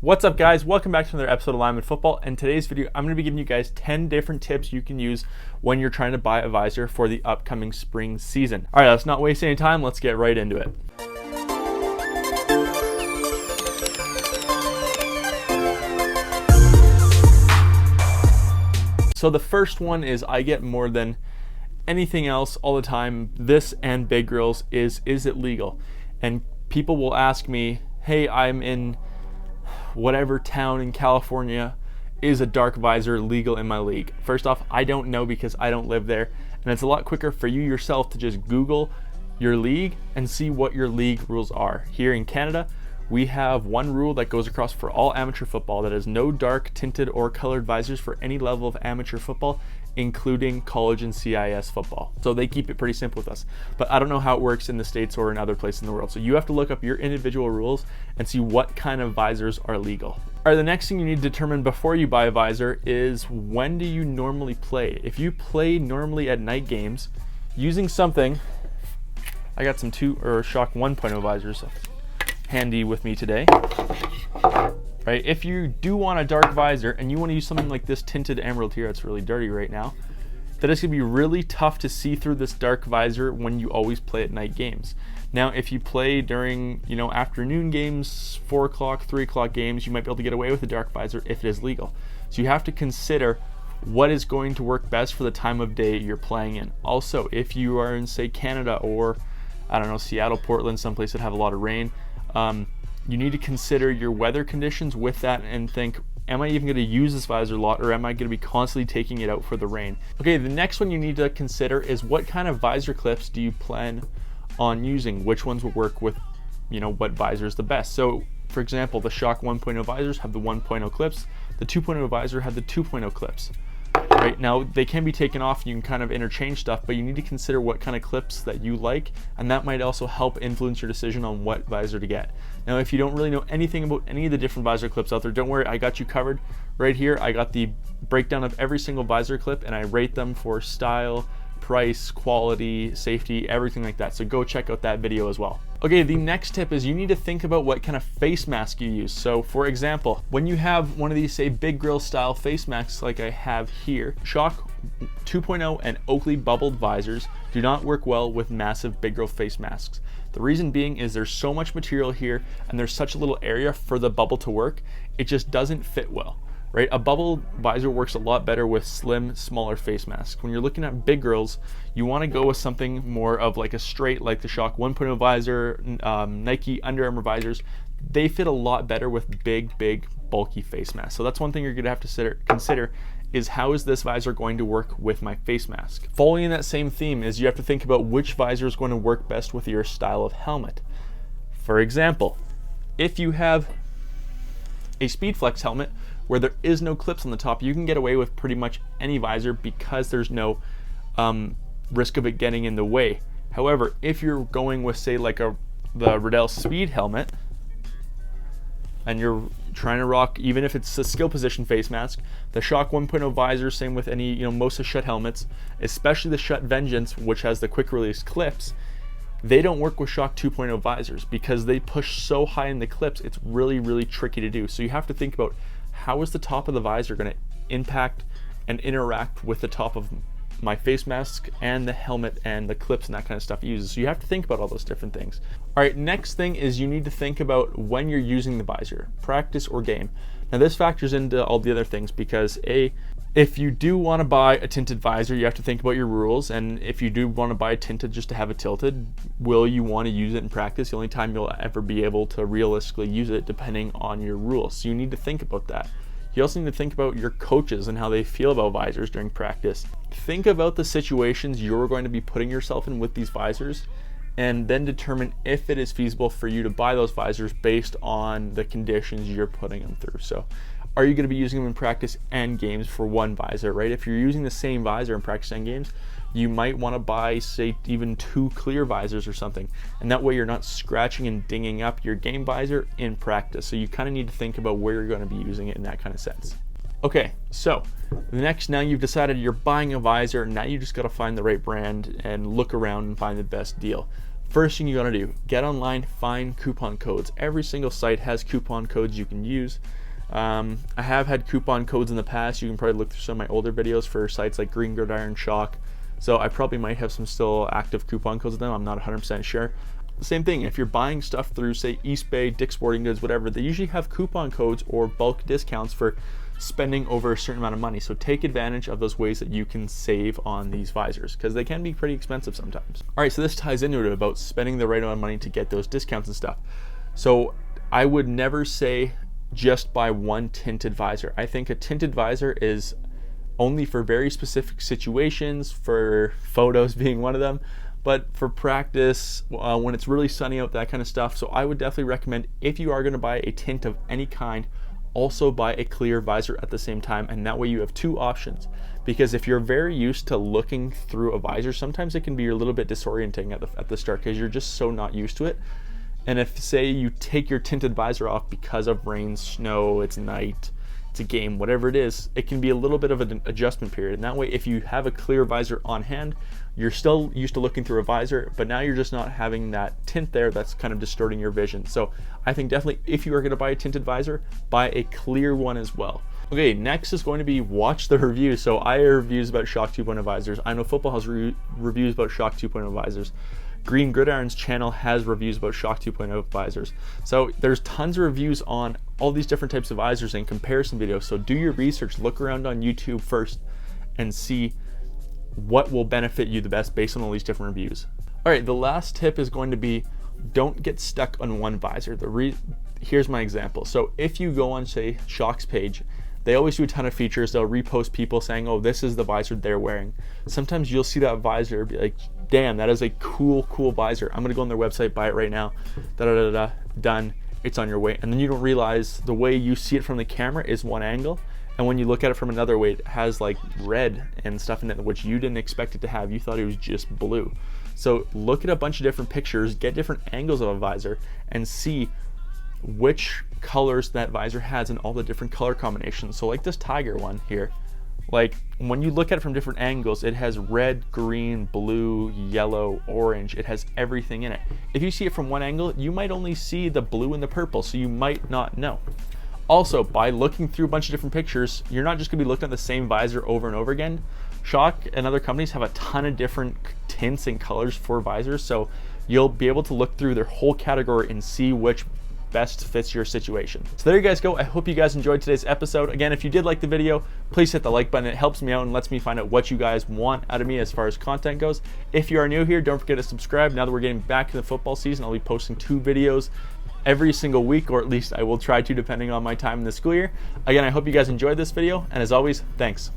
What's up, guys? Welcome back to another episode of Lineman Football. And today's video, I'm going to be giving you guys 10 different tips you can use when you're trying to buy a visor for the upcoming spring season. All right, let's not waste any time. Let's get right into it. So the first one is I get more than anything else all the time. This and big grills is it legal? And people will ask me, hey, I'm in whatever town in California, is a dark visor legal in my league? First off, I don't know because I don't live there, and it's a lot quicker for you yourself to just Google your league and see what your league rules are. Here in Canada, we have one rule that goes across for all amateur football, that is no dark tinted or colored visors for any level of amateur football, including college and CIS football. So they keep it pretty simple with us. But I don't know how it works in the States or in other places in the world. So you have to look up your individual rules and see what kind of visors are legal. All right, the next thing you need to determine before you buy a visor is, when do you normally play? If you play normally at night games, using something, I got some Shock 1.0 visors handy with me today. Right, if you do want a dark visor and you want to use something like this tinted emerald here, it's really dirty right now, that it's going to be really tough to see through this dark visor when you always play at night games. Now, if you play during, afternoon games, 4 o'clock, 3 o'clock games, you might be able to get away with a dark visor if it is legal. So you have to consider what is going to work best for the time of day you're playing in. Also, if you are in, say, Canada or, I don't know, Seattle, Portland, someplace that have a lot of rain, you need to consider your weather conditions with that and think, am I even going to use this visor a lot, or am I going to be constantly taking it out for the rain? Okay, the next one you need to consider is, what kind of visor clips do you plan on using? Which ones will work with, what visor is the best? So, for example, the Shock 1.0 visors have the 1.0 clips. The 2.0 visor have the 2.0 clips. Right now, they can be taken off and you can kind of interchange stuff, but you need to consider what kind of clips that you like, and that might also help influence your decision on what visor to get. Now, if you don't really know anything about any of the different visor clips out there, don't worry, I got you covered. Right here, I got the breakdown of every single visor clip, and I rate them for style, price, quality, safety, everything like that. So go check out that video as well. Okay, the next tip is you need to think about what kind of face mask you use. So for example, when you have one of these, say, big grill style face masks like I have here, Shock 2.0 and Oakley bubbled visors do not work well with massive big grill face masks. The reason being is there's so much material here and there's such a little area for the bubble to work, it just doesn't fit well. Right, a bubble visor works a lot better with slim, smaller face masks. When you're looking at big girls, you want to go with something more of like a straight, like the Shock 1.0 visor, Nike Under Armour visors. They fit a lot better with big, bulky face masks. So that's one thing you're going to have to consider is, how is this visor going to work with my face mask? Following in that same theme is, you have to think about which visor is going to work best with your style of helmet. For example, if you have a Speedflex helmet where there is no clips on the top, you can get away with pretty much any visor because there's no risk of it getting in the way. However, if you're going with, say, like the Riddell Speed helmet, and you're trying to rock, even if it's a skill position face mask, the Shock 1.0 visor, same with any, most of Schutt helmets, especially the Schutt Vengeance, which has the quick release clips, they don't work with Shock 2.0 visors because they push so high in the clips, it's really tricky to do. So you have to think about, how is the top of the visor going to impact and interact with the top of my face mask and the helmet and the clips and that kind of stuff it uses. So you have to think about all those different things. All right, next thing is you need to think about when you're using the visor, practice or game. Now this factors into all the other things because if you do want to buy a tinted visor, you have to think about your rules, and if you do want to buy a tinted just to have it tilted, will you want to use it in practice? The only time you'll ever be able to realistically use it depending on your rules. So you need to think about that. You also need to think about your coaches and how they feel about visors during practice. Think about the situations you're going to be putting yourself in with these visors, and then determine if it is feasible for you to buy those visors based on the conditions you're putting them through. So are you going to be using them in practice and games for one visor, right? If you're using the same visor in practice and games, you might want to buy, say, even 2 clear visors or something, and that way you're not scratching and dinging up your game visor in practice. So you kind of need to think about where you're going to be using it in that kind of sense. Okay, so now you've decided you're buying a visor, now you just got to find the right brand and look around and find the best deal. First thing you gotta do, get online, find coupon codes. Every single site has coupon codes you can use. I have had coupon codes in the past. You can probably look through some of my older videos for sites like Green Gridiron, Shock. So I probably might have some still active coupon codes with them. I'm not 100% sure. The same thing, if you're buying stuff through, say, East Bay, Dick's Sporting Goods, whatever, they usually have coupon codes or bulk discounts for spending over a certain amount of money. So take advantage of those ways that you can save on these visors, because they can be pretty expensive sometimes. All right, so this ties into it about spending the right amount of money to get those discounts and stuff. So I would never say just buy one tinted visor. I think a tinted visor is only for very specific situations, for photos being one of them, but for practice, when it's really sunny out, that kind of stuff. So I would definitely recommend, if you are going to buy a tint of any kind, also buy a clear visor at the same time, and that way you have two options. Because if you're very used to looking through a visor, sometimes it can be a little bit disorienting at the start, because you're just so not used to it. And if, say, you take your tinted visor off because of rain, snow, it's night, it's a game, whatever it is, it can be a little bit of an adjustment period. And that way, if you have a clear visor on hand, you're still used to looking through a visor, but now you're just not having that tint there that's kind of distorting your vision. So I think definitely, if you are going to buy a tinted visor, buy a clear one as well. Okay, next is going to be watch the reviews. So I have reviews about Shock 2.0 visors. I know Football has reviews about Shock 2.0 visors. Green Gridiron's channel has reviews about Shock 2.0 visors. So there's tons of reviews on all these different types of visors and comparison videos. So do your research, look around on YouTube first and see what will benefit you the best based on all these different reviews. All right, the last tip is going to be, don't get stuck on one visor. Here's my example. So if you go on, say, Shock's page, they always do a ton of features. They'll repost people saying, oh, this is the visor they're wearing. Sometimes you'll see that visor, be like, damn, that is a cool visor. I'm gonna go on their website, buy it right now. Done, it's on your way. And then you don't realize the way you see it from the camera is one angle, and when you look at it from another way, it has like red and stuff in it, which you didn't expect it to have. You thought it was just blue. So look at a bunch of different pictures, get different angles of a visor, and see which colors that visor has and all the different color combinations. So like this Tiger one here, like when you look at it from different angles, it has red, green, blue, yellow, orange. It has everything in it. If you see it from one angle, you might only see the blue and the purple, so you might not know. Also, by looking through a bunch of different pictures, you're not just gonna be looking at the same visor over and over again. Shock and other companies have a ton of different tints and colors for visors, so you'll be able to look through their whole category and see which best fits your situation. So there you guys go. I hope you guys enjoyed today's episode. Again, if you did like the video, please hit the like button. It helps me out and lets me find out what you guys want out of me as far as content goes. If you are new here, don't forget to subscribe. Now that we're getting back to the football season, I'll be posting 2 videos every single week, or at least I will try to, depending on my time in the school year. Again, I hope you guys enjoyed this video, and as always, thanks.